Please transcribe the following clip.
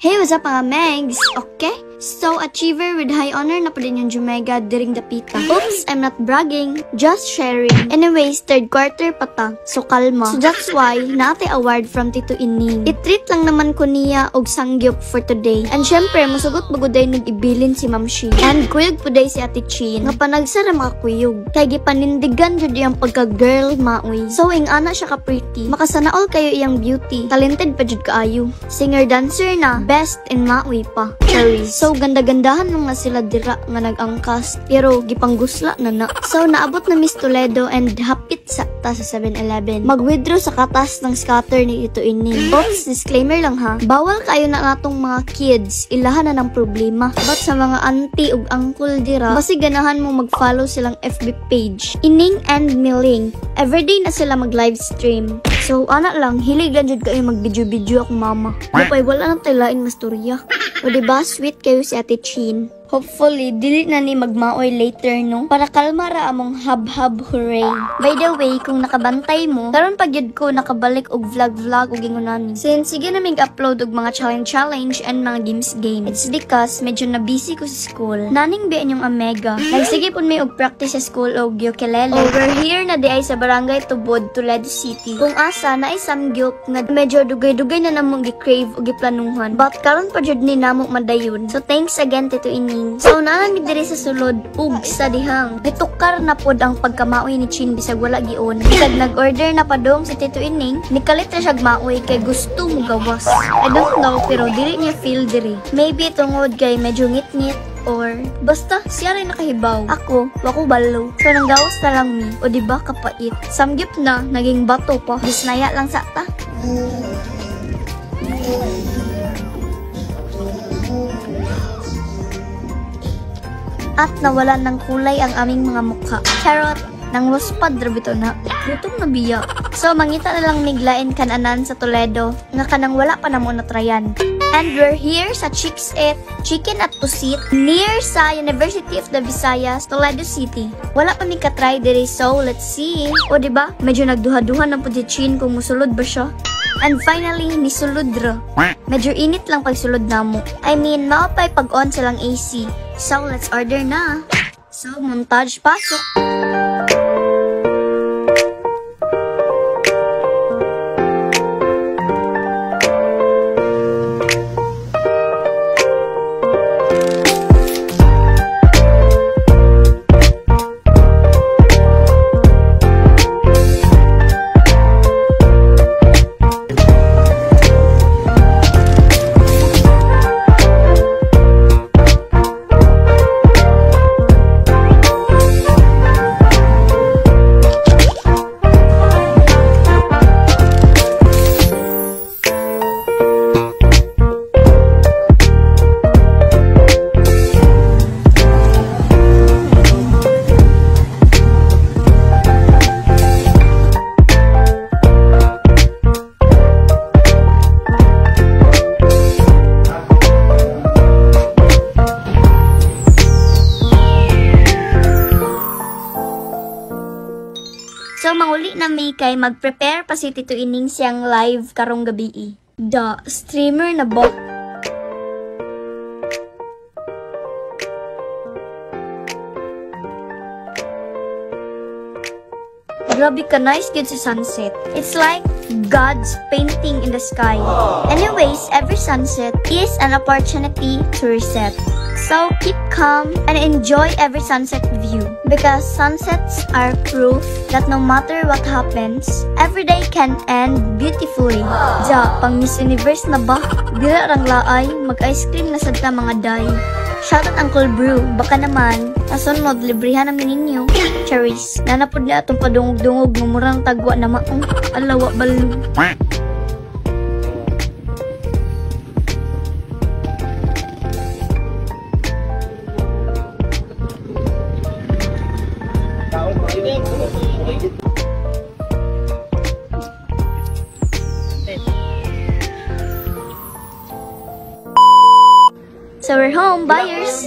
Hey, what's up mga Megs? Okay? So, achiever with high honor na pa din yung Jumega during the pita. Oops, I'm not bragging, just sharing. Anyways, third quarter pa ta, so kalma. So that's why, naate award from Tito Ining. I-treat lang naman ko niya og sangyup for today. And syempre, masugot baguday nag-ibilin si Ma'am Shi. And kuyog po day si Ate Chin, nga panagsara makakuyog. Kaya gipanindigan jud yung pagka-girl maoy. So, ing ana siya ka-pretty. Makasanaol kayo iyang beauty. Talented pa jud kaayo. Singer-dancer na, best in maoy pa. Cherries. So, ganda-gandahan nung nga sila dira nga nag-angkas. Pero, gipanggusla na na. So, naabot na Miss Toledo and hapit sa 7-Eleven. Mag-withdraw sa katas ng scatter ni Tito Ining. Oops, disclaimer lang ha. Bawal kayo na natong mga kids. Ilahan na ng problema. But sa mga auntie ug uncle dira, basi ganahan mo mag-follow silang FB page. Ining and Miling. Everyday na sila mag-live stream. So, anak lang, hilig lang jud kayo mag-video-video akong mama. Dapay, wala nang taylain nga storya. O diba, sweet kayo si Ate Chin. Hopefully, dili na ni magmaoy later, no? Para kalma ra among hub-hub hooray. By the way, kung nakabantay mo, karon pag yun ko nakabalik og vlog-vlog og ingunani. Since sige na mig-upload og mga challenge and mga games. It's because medyo na busy ko sa school. Naning biyan yung Omega. Nagsige pun may og practice sa school og ukulele. Over here na di ay sa barangay Tubod, Toledo City. Kung asa na ay samgyup nga medyo dugay-dugay na namong gi-crave og giplanuhan. But karon pa jud ni namo madayon. So thanks again Tito Ining. So, naami diri sa sulod, ug sa dihang. Nitukar na pod ang pagkamaoy ni Chin bisag wala gion. Bisag nag-order na pa dong si Tito Ining, nikalit na siyag maoy kay gusto mo gawas. I don't know, pero dili niya feel diri. Maybe tungod kay medyo ngit-ngit, or basta siya rin nakahibaw. Ako, wako balo. So, nanggawas na lang mi. O diba kapait. Samgyup na, naging bato pa. Disnaya lang sa ta. At nawalan ng kulay ang aming mga mukha. Charot, nang waspad rabito na. Gutom na biya. So, mangita na lang miglain kananan sa Toledo nga kanang wala pa na mo natrayan. And we're here sa Chicks It, Chicken at Pusit, near sa University of the Visayas, Toledo City. Wala pa mi katry diri, so let's see. O diba, medyo nagduha-duha ng pudichin kung musulod ba siya. And finally, nisulod ra. Medyo init lang pagsulod namo. I mean, maapay pag-on silang AC. So, let's order na. So, montage pasok. So, manguli na may kay mag-prepare pa si Tito Ining siyang live karong gabi. Da, streamer na bo. Grabe ka, nice good sa sunset. It's like God's painting in the sky. Anyways, every sunset is an opportunity to reset. So, keep calm and enjoy every sunset view. Because sunsets are proof that no matter what happens, every day can end beautifully. Ja, pang Miss Universe na ba? Dila rang laay, mag-ice cream na sad ka mga day. Shoutout Uncle Brew, baka naman, nasunod, librihan namin ninyo. Cherries, nanapod na atong padungog-dungog, mumurang tagwa na maong, alawa balu. So we're home, buyers!